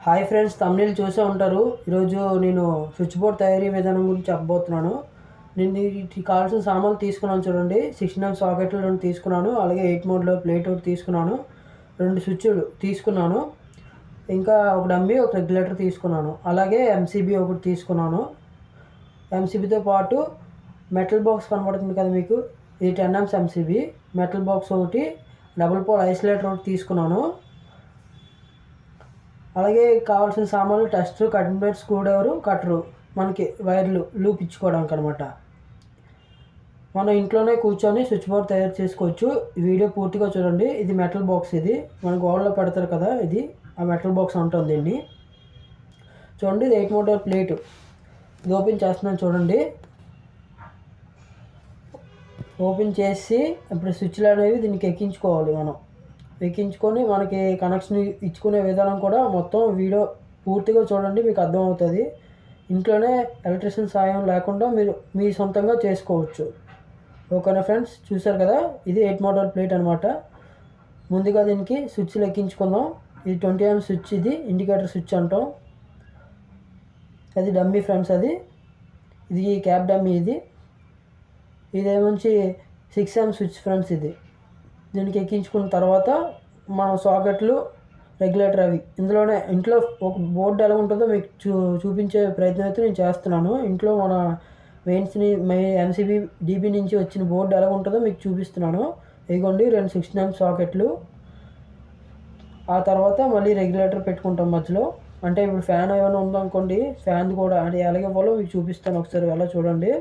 Hi friends, తమిళ చూసే ఉంటారు. ఈరోజు నేను స్విచ్ బోర్డ్ తయారీ విధానం గురించి చెప్పబోతున్నాను. నేను వీటికి కావాల్సిన సామాన్లు తీసుకున్నాను చూడండి. 16 సాకెట్లు 2 తీసుకున్నాను. అలాగే 8 మోడ్లో ప్లేట్ ఒకటి తీసుకున్నాను. 2 స్విచ్లు తీసుకున్నాను. ఇంకా ఒక డమ్మీ, ఒక రెగ్యులేటర్ తీసుకున్నాను. అలాగే ఎంసీబీ ఒకటి తీసుకున్నాను. ఎంసీబీతో పాటు మెటల్ బాక్స్ కనబడుతుంది కదా మీకు, ఇది 10 amps ఎంసీబీ. మెటల్ బాక్స్ ఒకటి, డబుల్ పోల్ ఐసోలేటర్ ఒకటి తీసుకున్నాను. అలాగే కావాల్సిన సామాన్లు tester, cutting plate, screw driver, కట్టరు, మనకి వైర్లు లూప్ ఇచ్చుకోవడానికి అనమాట. మనం ఇంట్లోనే కూర్చొని స్విచ్ బోర్డ్ తయారు చేసుకోవచ్చు. ఈ వీడియో పూర్తిగా చూడండి. ఇది మెటల్ బాక్స్, ఇది మన గోడలో పెడతారు కదా, ఇది ఆ మెటల్ బాక్స్ ఉంటుంది. దీన్ని చూడండి. ఇది 8 మోటార్ ప్లేట్. ఇది ఓపెన్ చేస్తున్నాను చూడండి. ఓపెన్ చేసి ఇప్పుడు స్విచ్లు అనేవి దీనికి ఎక్కించుకోవాలి. మనం ఎక్కించుకొని మనకి కనెక్షన్ ఇచ్చుకునే విధానం కూడా మొత్తం వీడియో పూర్తిగా చూడండి, మీకు అర్థమవుతుంది. ఇంట్లోనే ఎలక్ట్రీషియన్ సాయం లేకుండా మీరు మీ సొంతంగా చేసుకోవచ్చు. ఓకేనా ఫ్రెండ్స్, చూసారు కదా, ఇది 8 మోటార్ ప్లేట్ అనమాట. ముందుగా దీనికి స్విచ్లు ఎక్కించుకుందాం. ఇది 20 amp స్విచ్, ఇది ఇండికేటర్ స్విచ్ అంటాం. అది డమ్మీ ఫ్రెండ్స్, ఇది క్యాప్ డమ్మీ. ఇదేమంచి 6 amp స్విచ్ ఫ్రెండ్స్. ఇది దీనికి ఎక్కించుకున్న తర్వాత మన సాకెట్లు, రెగ్యులేటర్ అవి ఇంట్లో ఒక బోర్డు ఎలా ఉంటుందో మీకు చూపించే ప్రయత్నం అయితే నేను చేస్తున్నాను. ఇంట్లో మన మెయిన్స్ని ఎంసీబీ డీబీ నుంచి వచ్చిన బోర్డు ఎలా ఉంటుందో మీకు చూపిస్తున్నాను. ఇదిగోండి 2 16 amp సాకెట్లు. ఆ తర్వాత మళ్ళీ రెగ్యులేటర్ పెట్టుకుంటాం మధ్యలో. అంటే ఇప్పుడు ఫ్యాన్ ఏమైనా ఉందనుకోండి, ఫ్యాన్ కూడా అది ఎలాగే ఇవ్వాలో మీకు చూపిస్తాను, ఒకసారి ఎలా చూడండి.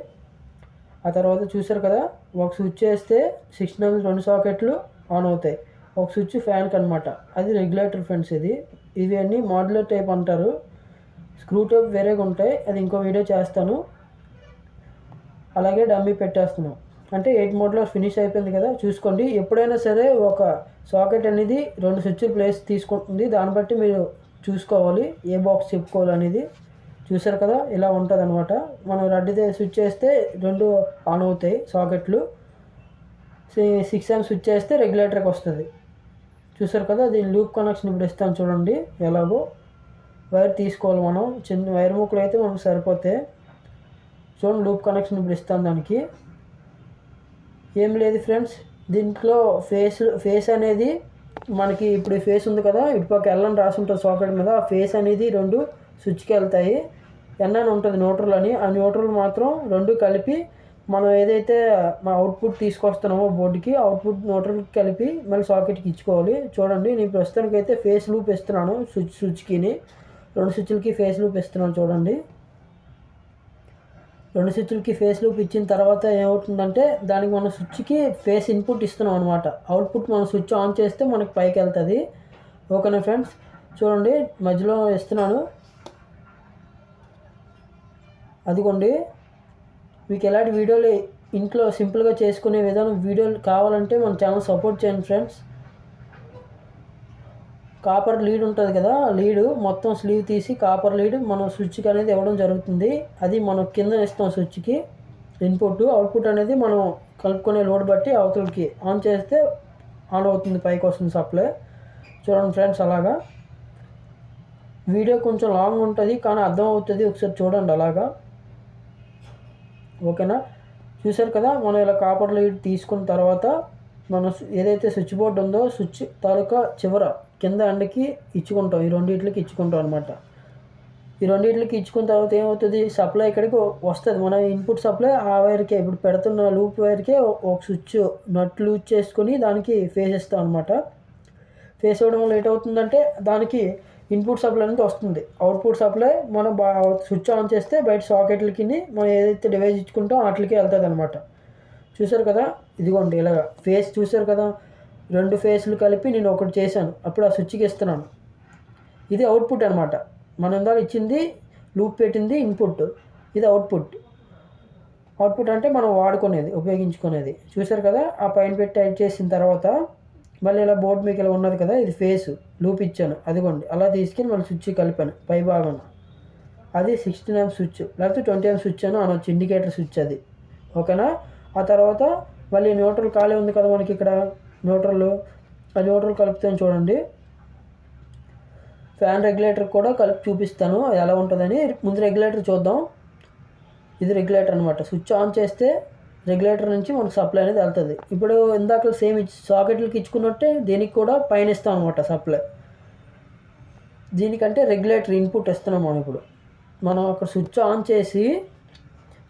ఆ తర్వాత చూసారు కదా, ఒక స్విచ్ వేస్తే 16 amp 2 సాకెట్లు ఆన్ అవుతాయి. ఒక స్విచ్ ఫ్యాన్కి అనమాట. అది రెగ్యులేటర్ ఫ్రెండ్స్. ఇవి అన్నీ మాడ్యులర్ టైప్ అంటారు. స్క్రూ టైప్ వేరేగా ఉంటాయి, అది ఇంకో వీడియో చేస్తాను. అలాగే డమ్మీ పెట్టేస్తున్నాం. అంటే 8 మోడ్లో ఫినిష్ అయిపోయింది కదా, చూసుకోండి. ఎప్పుడైనా సరే ఒక సాకెట్ అనేది 2 స్విచ్ ప్లేస్ తీసుకుంటుంది. దాన్ని బట్టి మీరు చూసుకోవాలి ఏ బాక్స్ చెప్పుకోవాలనేది. చూసారు కదా, ఇలా ఉంటుంది అనమాట. మనం రెడ్డితే స్విచ్ చేస్తే 2 ఆన్ అవుతాయి సాకెట్లు. 6 amp స్విచ్ చేస్తే రెగ్యులేటర్కి వస్తుంది. చూసారు కదా, దీని లూప్ కనెక్షన్ ఇప్పుడు ఇస్తాను చూడండి. ఎలాగో వైర్ తీసుకోవాలి మనం. చిన్న వైర్ ముక్కలు అయితే మనకు సరిపోతాయి. చూడండి, లూప్ కనెక్షన్ ఇప్పుడు ఇస్తాను దానికి. ఏం లేదు ఫ్రెండ్స్, దీంట్లో ఫేస్ అనేది మనకి ఇప్పుడు ఫేస్ ఉంది కదా, ఇటుపక్క ఎల్లని రాసి ఉంటుంది సాకెట్ మీద. ఆ ఫేస్ అనేది 2 స్విచ్కి వెళ్తాయి. ఎన్ ఉంటుంది న్యూట్రల్ అని. ఆ న్యూట్రల్ మాత్రం 2 కలిపి మనం ఏదైతే మా అవుట్పుట్ తీసుకొస్తున్నామో బోర్డుకి, అవుట్పుట్ న్యూట్రల్కి కలిపి మళ్ళీ సాకెట్కి ఇచ్చుకోవాలి. చూడండి, నేను ప్రస్తుతానికి అయితే ఫేస్ లూప్ ఇస్తున్నాను. స్విచ్కి 2 స్విచ్లకి ఫేస్ లూప్ ఇస్తున్నాను చూడండి. 2 స్విచ్లకి ఫేస్ లూప్ ఇచ్చిన తర్వాత ఏమవుతుందంటే, దానికి మనం స్విచ్కి ఫేస్ ఇన్పుట్ ఇస్తున్నాం అనమాట. అవుట్పుట్ మనం స్విచ్ ఆన్ చేస్తే మనకి పైకి వెళ్తుంది. ఓకేనా ఫ్రెండ్స్, చూడండి మధ్యలో ఇస్తున్నాను. అదిగోండి, మీకు ఎలాంటి వీడియోలు ఇంట్లో సింపుల్గా చేసుకునే విధానం వీడియోలు కావాలంటే మన ఛానల్ సపోర్ట్ చేయండి ఫ్రెండ్స్. కాపర్ లీడ్ ఉంటుంది కదా, లీడ్ మొత్తం స్లీవ్ తీసి కాపర్ లీడ్ మనం స్విచ్కి అనేది ఇవ్వడం జరుగుతుంది. అది మనం కింద ఇస్తాం స్విచ్కి ఇన్పుట్. అవుట్పుట్ అనేది మనం కలుపుకునే లోడ్ బట్టి అవతలకి ఆన్ చేస్తే ఆన్ అవుతుంది, పైకి వస్తుంది సప్లై. చూడండి ఫ్రెండ్స్, అలాగా వీడియో కొంచెం లాంగ్ ఉంటుంది కానీ అర్థం అవుతుంది. ఒకసారి చూడండి అలాగా. ఓకేనా, చూసారు కదా, మనం ఇలా కాపర్ లీడ్ తీసుకున్న తర్వాత మనం ఏదైతే స్విచ్ బోర్డు ఉందో స్విచ్ తాలూకా చివర కింద ఎండకి ఇచ్చుకుంటాం. ఈ రెండింటికి ఇచ్చుకుంటాం అనమాట. ఈ రెండింటికి ఇచ్చుకున్న తర్వాత ఏమవుతుంది, సప్లై ఇక్కడికి వస్తుంది. మన ఇన్పుట్ సప్లై ఆ వైర్కే, ఇప్పుడు పెడుతున్న లూప్ వైర్కే ఒక స్విచ్ నట్ లూజ్ చేసుకొని దానికి ఫేస్ ఇస్తాం అనమాట. ఫేస్ ఇవ్వడం వల్ల లేట్ అవుతుందంటే దానికి ఇన్పుట్ సప్లై అనేది వస్తుంది. అవుట్పుట్ సప్లై మనం స్విచ్ ఆన్ చేస్తే బయట సాకెట్లకి మనం ఏదైతే డివైస్ ఇచ్చుకుంటామో వాటికి వెళ్తుంది అనమాట. చూసారు కదా, ఇదిగోండి ఇలాగా ఫేస్ చూసారు కదా, 2 ఫేస్లు కలిపి నేను ఒకటి చేశాను. అప్పుడు ఆ స్విచ్కి ఇస్తున్నాను. ఇది అవుట్పుట్ అనమాట. మనం ఇందాక ఇచ్చింది లూప్ పెట్టింది ఇన్పుట్, ఇది అవుట్పుట్. అవుట్పుట్ అంటే మనం వాడుకునేది, ఉపయోగించుకునేది. చూసారు కదా, ఆ పైన పెట్టి టైట్ చేసిన తర్వాత మళ్ళీ ఇలా బోర్డు మీకు ఇలా ఉన్నది కదా, ఇది ఫేస్ లూప్ ఇచ్చాను. అదిగోండి అలా తీసుకెళ్ళి మళ్ళీ స్విచ్ కలిపాను పై భాగం. అది 16 amp స్విచ్, లేకపోతే 20 amp స్విచ్ అని అనొచ్చు, ఇండికేటర్ స్విచ్ అది. ఓకేనా, ఆ తర్వాత మళ్ళీ న్యూట్రల్ ఖాళీ ఉంది కదా మనకి ఇక్కడ న్యూట్రల్. ఆ న్యూట్రల్ కలుపుతాను చూడండి. ఫ్యాన్ రెగ్యులేటర్ కూడా కలిపి చూపిస్తాను ఎలా ఉంటుందని. ముందు రెగ్యులేటర్ చూద్దాం. ఇది రెగ్యులేటర్ అనమాట. స్విచ్ ఆన్ చేస్తే రెగ్యులేటర్ నుంచి మనకు సప్లై అనేది వెళ్తుంది. ఇప్పుడు ఇందాక సేమ్ సాకెట్లకి ఇచ్చుకున్నట్టే దీనికి కూడా పైన ఇస్తాం అనమాట సప్లై. దీనికంటే రెగ్యులేటర్ ఇన్పుట్ ఇస్తున్నాం మనం. ఇప్పుడు మనం అక్కడ స్విచ్ ఆన్ చేసి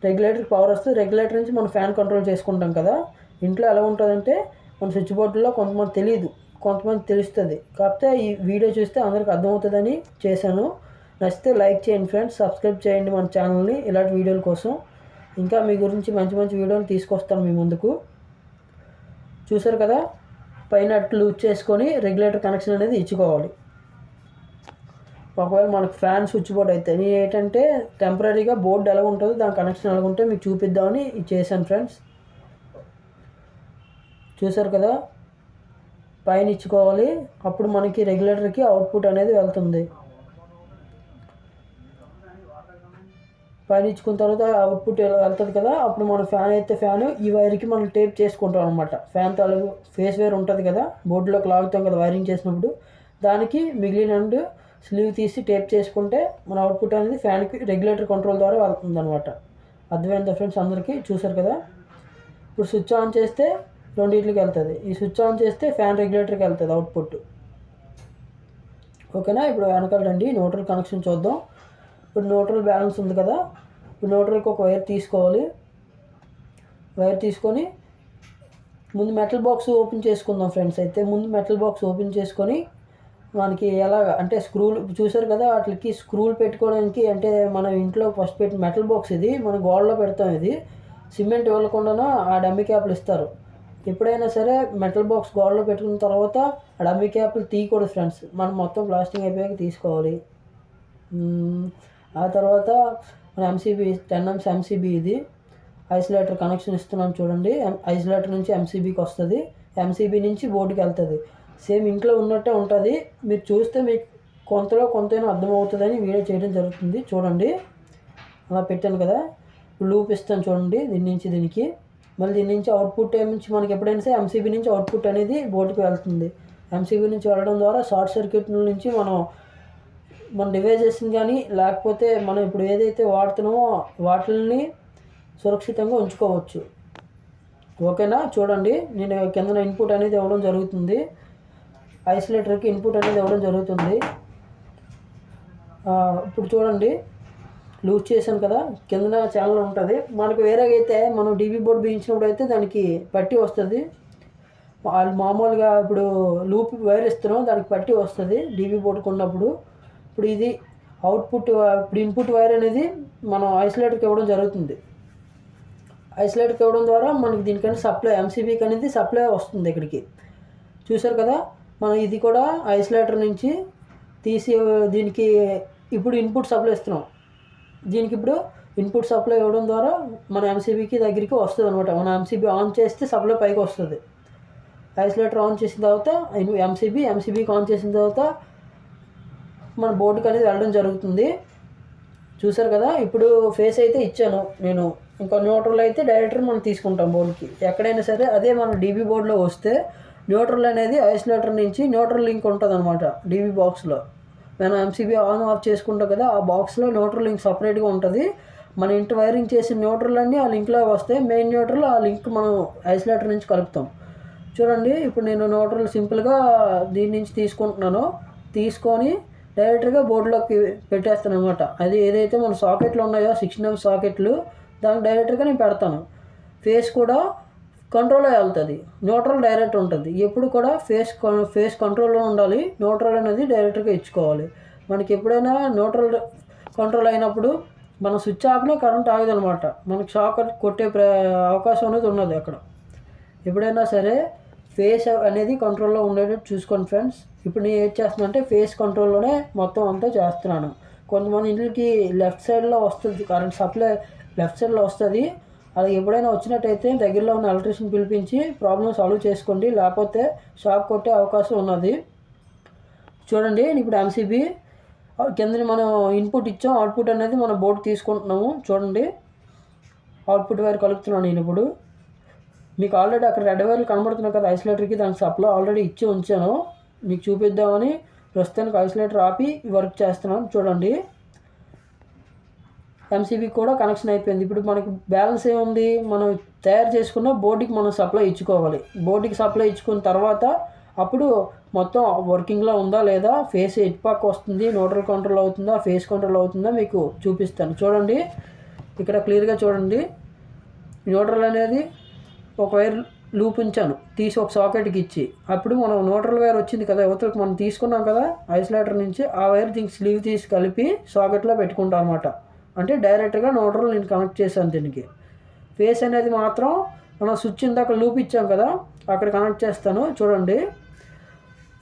రెగ్యులేటర్కి పవర్ వస్తే రెగ్యులేటర్ నుంచి మనం ఫ్యాన్ కంట్రోల్ చేసుకుంటాం కదా. ఇంట్లో ఎలా ఉంటుందంటే మన స్విచ్ బోర్డులో కొంతమంది తెలియదు, కొంతమంది తెలుస్తుంది. కాకపోతే ఈ వీడియో చూస్తే అందరికి అర్థమవుతుందని చేశాను. నచ్చితే లైక్ చేయండి ఫ్రెండ్స్, సబ్స్క్రైబ్ చేయండి మన ఛానల్ని ఇలాంటి వీడియోల కోసం. ఇంకా మీ గురించి మంచి మంచి వీడియోలు తీసుకొస్తాను మీ ముందుకు. చూసారు కదా, పైన లూజ్ చేసుకొని రెగ్యులేటర్ కనెక్షన్ అనేది ఇచ్చుకోవాలి. ఒకవేళ మనకు ఫ్యాన్ స్విచ్ బోర్డ్ అయితే నేను ఏంటంటే టెంపరీగా బోర్డు ఎలా ఉంటుందో దాని కనెక్షన్ ఎలా ఉంటే మీకు చూపిద్దామని చేశాను ఫ్రెండ్స్. చూసారు కదా, పైన ఇచ్చుకోవాలి. అప్పుడు మనకి రెగ్యులేటర్కి అవుట్పుట్ అనేది వెళ్తుంది. పైన ఇచ్చుకున్న తర్వాత అవుట్పుట్ వెళ్తుంది కదా. అప్పుడు మన ఫ్యాన్ అయితే ఫ్యాన్ ఈ వైర్కి మనం టేప్ చేసుకుంటాం అనమాట. ఫ్యాన్ తాలూకు ఫేస్ వైర్ ఉంటుంది కదా, బోర్డులోకి లాగుతాం కదా వైరింగ్ చేసినప్పుడు, దానికి మిగిలిన అండ్ స్లీవ్ తీసి టేప్ చేసుకుంటే మన అవుట్పుట్ అనేది ఫ్యాన్కి రెగ్యులేటర్ కంట్రోల్ ద్వారా వెళ్తుంది అనమాట. అర్థమైందా ఫ్రెండ్స్ అందరికీ? చూసారు కదా. ఇప్పుడు స్విచ్ ఆన్ చేస్తే రెండింటికి వెళ్తుంది. ఈ స్విచ్ ఆన్ చేస్తే ఫ్యాన్ రెగ్యులేటర్కి వెళ్తుంది అవుట్పుట్. ఓకేనా. ఇప్పుడు వెనకాల రండి, న్యూట్రల్ కనెక్షన్ చూద్దాం. ఇప్పుడు న్యూట్రల్ బ్యాలెన్స్ ఉంది కదా, ఇప్పుడు న్యూట్రల్కి ఒక వైర్ తీసుకోవాలి. వైర్ తీసుకొని ముందు మెటల్ బాక్స్ ఓపెన్ చేసుకుందాం ఫ్రెండ్స్. అయితే ముందు మెటల్ బాక్స్ ఓపెన్ చేసుకొని మనకి ఎలాగ అంటే స్క్రూలు చూసారు కదా, వాటికి స్క్రూలు పెట్టుకోవడానికి అంటే మన ఇంట్లో ఫస్ట్ పెట్టిన మెటల్ బాక్స్ ఇది మన గోడలో పెడతాం. ఇది సిమెంట్ ఇవ్వకుండా ఆ డమ్మీ క్యాప్లు ఇస్తారు. ఎప్పుడైనా సరే మెటల్ బాక్స్ గోడలో పెట్టుకున్న తర్వాత ఆ డమ్మీ క్యాప్లు తీయకూడదు ఫ్రెండ్స్. మనం మొత్తం ప్లాస్టింగ్ అయిపోయాక తీసుకోవాలి. ఆ తర్వాత మన ఎంసీబీ 10 amps ఎంసీబీ ఇది ఐసోలేటర్ కనెక్షన్ ఇస్తున్నాం చూడండి. ఐసోలేటర్ నుంచి ఎంసీబీకి వస్తుంది, ఎంసీబీ నుంచి బోర్డుకి వెళ్తుంది. సేమ్ ఇంట్లో ఉన్నట్టే ఉంటుంది. మీరు చూస్తే మీకు కొంతలో కొంతైనా అర్థమవుతుందని వీడియో చేయడం జరుగుతుంది. చూడండి, అలా పెట్టాను కదా. లూప్ ఇస్తాను చూడండి, దీని నుంచి దీనికి. మళ్ళీ దీని నుంచి అవుట్పుట్ నుంచి మనకి ఎప్పుడైనా సరే ఎంసీబీ నుంచి అవుట్పుట్ అనేది బోర్డుకి వెళ్తుంది. ఎంసీబీ నుంచి వెళ్ళడం ద్వారా షార్ట్ సర్క్యూట్ నుంచి మన డివైజెస్ని కానీ లేకపోతే మనం ఇప్పుడు ఏదైతే వాడుతున్నామో వాటిని సురక్షితంగా ఉంచుకోవచ్చు. ఓకేనా. చూడండి, నేను కింద ఇన్పుట్ అనేది ఇవ్వడం జరుగుతుంది. ఐసోలేటర్కి ఇన్పుట్ అనేది ఇవ్వడం జరుగుతుంది. ఇప్పుడు చూడండి, లూజ్ చేశాను కదా, కింద ఛానల్ ఉంటుంది. మనకు వేరేగా అయితే మనం డీబీ బోర్డు బిగించినప్పుడు అయితే దానికి పట్టి వస్తుంది. వాళ్ళు మామూలుగా ఇప్పుడు లూప్ వైర్ ఇస్తున్నాం, దానికి పట్టి వస్తుంది డీబీ బోర్డుకు ఉన్నప్పుడు. ఇప్పుడు ఇది అవుట్పుట్, ఇప్పుడు ఇన్పుట్ వైర్ అనేది మనం ఐసోలేటర్కి ఇవ్వడం జరుగుతుంది. ఐసోలేటర్కి ఇవ్వడం ద్వారా మనకి దీనికన్నా సప్లై ఎంసీబీకి అనేది సప్లై వస్తుంది ఇక్కడికి. చూసారు కదా, మనం ఇది కూడా ఐసోలేటర్ నుంచి తీసి దీనికి ఇప్పుడు ఇన్పుట్ సప్లై ఇస్తున్నాం. దీనికి ఇప్పుడు ఇన్పుట్ సప్లై ఇవ్వడం ద్వారా మన ఎంసీబీకి దగ్గరికి వస్తుంది అనమాట. మన ఎంసీబీ ఆన్ చేస్తే సప్లై పైకి వస్తుంది. ఐసోలేటర్ ఆన్ చేసిన తర్వాత ఎంసీబీకి ఆన్ చేసిన తర్వాత మన బోర్డుకి అనేది వెళ్ళడం జరుగుతుంది. చూసారు కదా, ఇప్పుడు ఫేస్ అయితే ఇచ్చాను నేను. ఇంకా న్యూట్రల్ అయితే డైరెక్టర్ మనం తీసుకుంటాం బోర్డుకి ఎక్కడైనా సరే. అదే మన డీబీ బోర్డులో వస్తే న్యూట్రల్ అనేది ఐసోలేటర్ నుంచి న్యూట్రల్ లింక్ ఉంటుంది అనమాట. డీబీ బాక్స్లో మనం ఎంసీబీ ఆన్ ఆఫ్ చేసుకుంటాం కదా, ఆ బాక్స్లో న్యూట్రల్ లింక్ సపరేట్గా ఉంటుంది. మన ఇంటి వైరింగ్ చేసిన న్యూట్రల్ అన్నీ ఆ లింక్లో వస్తాయి. మెయిన్ న్యూట్రల్ ఆ లింక్ మనం ఐసోలేటర్ నుంచి కలుపుతాం. చూడండి, ఇప్పుడు నేను న్యూట్రల్ సింపుల్గా దీని నుంచి తీసుకుంటున్నాను. తీసుకొని డైరెక్ట్గా బోర్డులోకి పెట్టేస్తాను అనమాట. అది ఏదైతే మన సాకెట్లు ఉన్నాయో 16 amp సాకెట్లు, దానికి డైరెక్ట్గా నేను పెడతాను. ఫేస్ కూడా కంట్రోల్లో వెళ్తుంది, న్యూట్రల్ డైరెక్ట్ ఉంటుంది. ఎప్పుడు కూడా ఫేస్ కంట్రోల్లో ఉండాలి. న్యూట్రల్ అనేది డైరెక్ట్గా ఇచ్చుకోవాలి. మనకి ఎప్పుడైనా న్యూట్రల్ కంట్రోల్ అయినప్పుడు మనం స్విచ్ ఆపినా కరెంట్ ఆగదనమాట. మనకి షాక్ కొట్టే అవకాశం అనేది ఉన్నది అక్కడ. ఎప్పుడైనా సరే ఫేస్ అనేది కంట్రోల్లో ఉండేటట్టు చూసుకోండి ఫ్రెండ్స్. ఇప్పుడు నేను ఏం చేస్తున్నాను అంటే ఫేస్ కంట్రోల్లోనే మొత్తం అంతా చేస్తున్నాను. కొంతమంది ఇంటికి లెఫ్ట్ సైడ్లో వస్తుంది కరెంట్ సప్లై, లెఫ్ట్ సైడ్లో వస్తుంది. అది ఎప్పుడైనా వచ్చినట్టయితే దగ్గరలో ఉన్న ఎలక్ట్రీషియన్ పిలిపించి ప్రాబ్లమ్ సాల్వ్ చేసుకోండి, లేకపోతే షాక్ కొట్టే అవకాశం ఉన్నది. చూడండి, ఇప్పుడు ఎంసీబీ కిందని మనం ఇన్పుట్ ఇచ్చాం, అవుట్పుట్ అనేది మన బోర్డు తీసుకుంటున్నాము. చూడండి, అవుట్పుట్ వైర్ కలుపుతున్నాను నేను. ఇప్పుడు మీకు ఆల్రెడీ అక్కడ రెడ్ వైర్లు కనబడుతున్నాయి కదా ఐసోలేటర్కి, దానికి సప్లై ఆల్రెడీ ఇచ్చి ఉంచాను. మీకు చూపిద్దామని ప్రస్తుతానికి ఐసోలేటర్ ఆపి వర్క్ చేస్తున్నాం చూడండి. ఎంసీబీ కూడా కనెక్షన్ అయిపోయింది. ఇప్పుడు మనకి బ్యాలెన్స్ ఏముంది, మనం తయారు చేసుకున్న బోర్డుకి మనం సప్లై ఇచ్చుకోవాలి. బోర్డుకి సప్లై ఇచ్చుకున్న తర్వాత అప్పుడు మొత్తం వర్కింగ్లో ఉందా లేదా, ఫేస్ ఎటు పక్క వస్తుంది, న్యూట్రల్ కంట్రోల్ అవుతుందా, ఫేస్ కంట్రోల్ అవుతుందా మీకు చూపిస్తాను చూడండి. ఇక్కడ క్లియర్గా చూడండి. న్యూట్రల్ అనేది ఒక వైర్ లూప్ ఉంచాను తీసి ఒక సాకెట్కి ఇచ్చి, అప్పుడు మనం న్యూట్రల్ వైర్ వచ్చింది కదా యువతలకు మనం తీసుకున్నాం కదా ఐసోలేటర్ నుంచి, ఆ వైర్ దీనికి స్లీవ్ తీసి కలిపి సాకెట్లో పెట్టుకుంటాం అనమాట. అంటే డైరెక్ట్గా న్యూట్రల్ నేను కనెక్ట్ చేశాను దీనికి. ఫేస్ అనేది మాత్రం మనం స్విచ్ ఇందాక లూప్ ఇచ్చాం కదా అక్కడ కనెక్ట్ చేస్తాను చూడండి.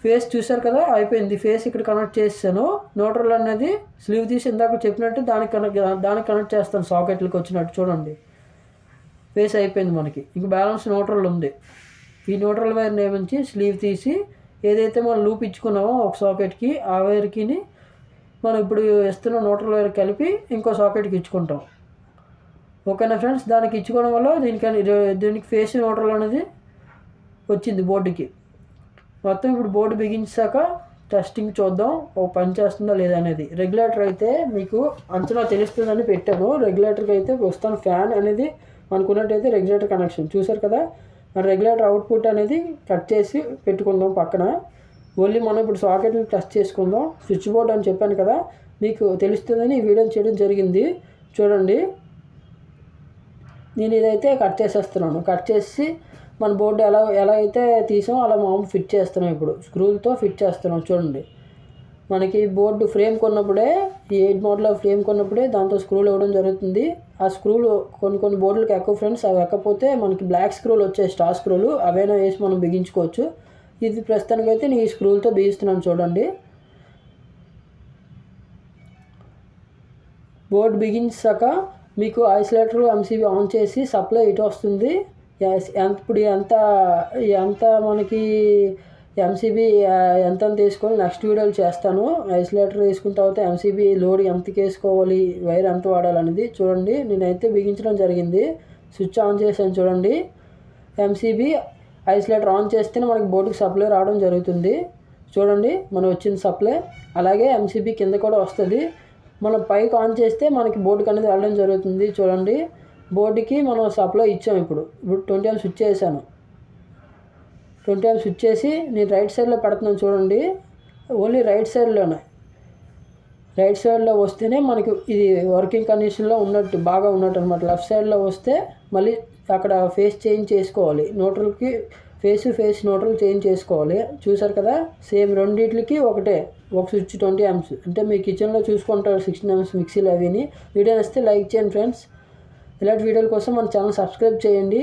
ఫేస్ చూసారు కదా అయిపోయింది. ఫేస్ ఇక్కడ కనెక్ట్ చేసాను. న్యూట్రల్ అనేది స్లీవ్ తీసి ఇందాక చెప్పినట్టు దానికి కనెక్ట్ చేస్తాను సాకెట్లకు వచ్చినట్టు చూడండి. ఫేస్ అయిపోయింది మనకి. ఇంక బ్యాలెన్స్ న్యూట్రల్ ఉంది. ఈ న్యూట్రల్ వైర్ నుంచి స్లీవ్ తీసి ఏదైతే మనం లూప్ ఇచ్చుకున్నామో ఒక సాకెట్కి, ఆ వైర్కి మనం ఇప్పుడు ఇస్తున్న న్యూట్రల్ వైర్ కలిపి ఇంకో సాకెట్కి ఇచ్చుకుంటాం. ఓకేనా ఫ్రెండ్స్. దానికి ఇచ్చుకోవడం వల్ల దీనికి ఫేస్ న్యూట్రల్ అనేది వచ్చింది బోర్డుకి. మొత్తం ఇప్పుడు బోర్డు బిగించాక టెస్టింగ్ చూద్దాం ఒక పని చేస్తుందా లేదా అనేది. రెగ్యులేటర్ అయితే మీకు అంచనా తెలుస్తుందని పెట్టాను. రెగ్యులేటర్కి అయితే ప్రస్తుతం ఫ్యాన్ అనేది అనుకున్నట్టయితే రెగ్యులేటర్ కనెక్షన్ చూసారు కదా. రెగ్యులేటర్ అవుట్పుట్ అనేది కట్ చేసి పెట్టుకుందాం పక్కన. ఓన్లీ మనం ఇప్పుడు సాకెట్ని టెస్ట్ చేసుకుందాం. స్విచ్ బోర్డ్ అని చెప్పాను కదా మీకు తెలుస్తుందని ఈ వీడియో చేయడం జరిగింది చూడండి. నేను ఇదైతే కట్ చేసేస్తున్నాను. కట్ చేసి మన బోర్డు ఎలా అయితే తీసామో అలా మామూలు ఫిట్ చేస్తున్నాం. ఇప్పుడు స్క్రూలతో ఫిట్ చేస్తున్నాం చూడండి. మనకి బోర్డు ఫ్రేమ్ కొన్నప్పుడే, ఈ 8 మోడల్ ఫ్రేమ్ కొన్నప్పుడే దాంతో స్క్రూలు ఇవ్వడం జరుగుతుంది. ఆ స్క్రూలు కొన్ని బోర్డులకు ఎక్కువ ఫ్రెండ్స్, అవి ఎక్కపోతే మనకి బ్లాక్ స్క్రూలు వచ్చాయి, స్టార్ స్క్రూలు, అవైనా వేసి మనం బిగించుకోవచ్చు. ఇది ప్రస్తుతానికైతే నేను ఈ స్క్రూలతో బిగిస్తున్నాను చూడండి. బోర్డు బిగించాక మీకు ఐసోలేటర్ ఎంసీబీ ఆన్ చేసి సప్లై ఇటు వస్తుంది. ఇప్పుడు ఎంత మనకి ఎంసీబీ ఎంత తీసుకొని నెక్స్ట్ వీడియోలు చేస్తాను. ఐసోలేటర్ వేసుకున్న తర్వాత ఎంసీబీ లోడ్ ఎంతకి వేసుకోవాలి, వైర్ ఎంత వాడాలనేది చూడండి. నేనైతే బిగించడం జరిగింది. స్విచ్ ఆన్ చేశాను చూడండి. ఎంసీబీ ఐసోలేటర్ ఆన్ చేస్తేనే మనకి బోర్డుకి సప్లై రావడం జరుగుతుంది చూడండి. మనం వచ్చిన సప్లై అలాగే ఎంసీబీ కింద కూడా వస్తుంది. మనం పైకి ఆన్ చేస్తే మనకి బోర్డుకి అనేది వెళ్ళడం జరుగుతుంది చూడండి. బోర్డుకి మనం సప్లై ఇచ్చాము. ఇప్పుడు 20 amps స్విచ్ చేశాను. 20 amps స్విచ్ చేసి నేను రైట్ సైడ్లో పెడుతున్నాను చూడండి. ఓన్లీ రైట్ సైడ్లో వస్తేనే మనకి ఇది వర్కింగ్ కండిషన్లో ఉన్నట్టు, బాగా ఉన్నట్టు అనమాట. లెఫ్ట్ సైడ్లో వస్తే మళ్ళీ అక్కడ ఫేస్ చేంజ్ చేసుకోవాలి. న్యూట్రల్కి ఫేస్ న్యూట్రల్ చేంజ్ చేసుకోవాలి. చూసారు కదా. సేమ్ రెండింటికి ఒకటే, ఒక స్విచ్ 20 amps. అంటే మీ కిచెన్లో చూసుకుంటారు 16 amps మిక్సీలు అవిని. వీడియో నచ్చితే లైక్ చేయండి ఫ్రెండ్స్. ఇలాంటి వీడియోల కోసం మన ఛానల్ సబ్స్క్రైబ్ చేయండి.